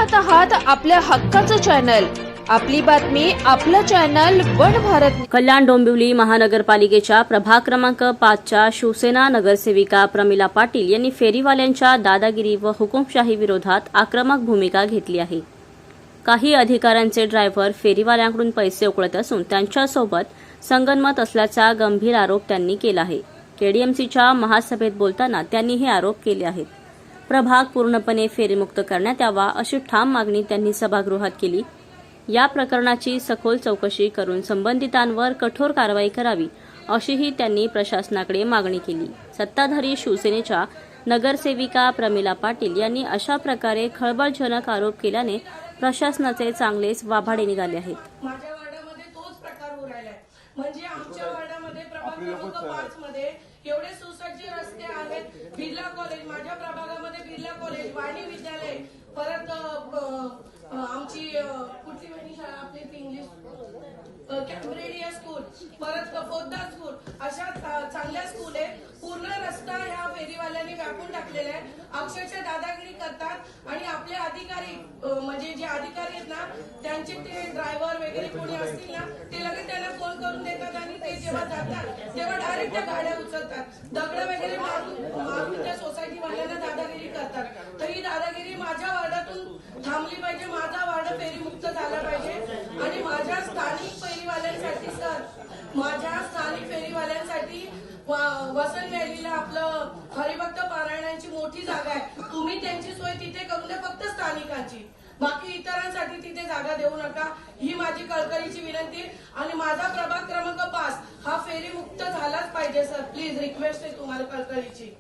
पाहत आहात आपल्या हक्काचं चॅनल, आपली बातमी आपलं चॅनल वन भारत। कल्याण डोंबिवली महानगरपालिकेच्या प्रभाग क्रमांक 5च्या शिवसेना नगरसेविका प्रमिला पाटील यांनी फेरीवाल्यांच्या दादागिरी व हुकुमशाही विरोधात आक्रमक भूमिका घेतली आहे। काही अधिकाऱ्यांचे ड्रायव्हर फेरीवाल्यांकडून पैसे उकळत असून त्यांच्यासोबत संगनमत असल्याचा गंभीर आरोप त्यांनी केला आहे। केडीएमसीच्या महासभेत बोलताना त्यांनी हे आरोप केले आहेत। प्रभाग पूर्णपणे फेरीमुक्त करण्यात यावा अशी ठाम मागणी त्यांनी सभागृहात केली। या प्रकरणाची सखोल चौकशी करून संबंधितांवर कठोर कारवाई करावी अशीही त्यांनी प्रशासनाकडे मागणी केली। सत्ताधारी शिवसेनेच्या नगरसेविका प्रमिला पाटील यांनी अशा प्रकारे खळबळजनक आरोप केल्याने प्रशासनाचे चांगलेच वाभाडे निघाले आहेत। माझ्या वार्डामध्ये तोच प्रकार होऊ राहिलाय। म्हणजे आमच्या वार्डामध्ये प्रभाग क्रमांक 5 मध्ये एवढे सुसज्ज रस्ते आहेत। बिर्ला कॉलेज, माझ्या प्रभागामध्ये बिर्ला कॉलेज, वाणी विद्यालय, परत आमची कुठली वेगळी शाळा आपली इंग्लिश कॅम्ब्रिडिया स्कूल, परत पोद्दार स्कूल, अशा चांगल्या स्कूल आहे। पूर्ण रस्ता ह्या फेरीवाल्यांनी व्यापून टाकलेला आहे। अक्षरशः दादागिरी करतात आणि आपले अधिकारी म्हणजे जे अधिकारी आहेत ना, त्यांचे ते ड्रायव्हर वगैरे कोणी असतील ना, ते लगेच त्यांना फोन करून देतात आणि ते जेव्हा जातात तेव्हा डायरेक्ट त्या गाड्या उचलतात, दगड वगैरे मारून त्या सोसायटी वाल्यांना दादागिरी करतात। तर ही दादागिरी माझ्या वार्डातून थांबली पाहिजे। माझा वार्ड फेरीमुक्त झाला पाहिजे आणि माझ्या स्थानिक फेरीवाल्यांसाठी माझ्या स्थानिक फेरीवाल्यांसाठी वसंत रॅलीला आपलं हरिभक्त पारायणाची मोठी जागा आहे। तुम्ही त्यांची सोय तिथे करून द्या, फक्त स्थानिकांची, बाकी इतरांसाठी तिथे जागा देऊ नका, ही माझी कळकळीची विनंती। आणि माझा प्रभाग क्रमांक 5 हा फेरीमुक्त झालाच पाहिजे सर, प्लीज रिक्वेस्ट आहे तुम्हाला कळकळीची।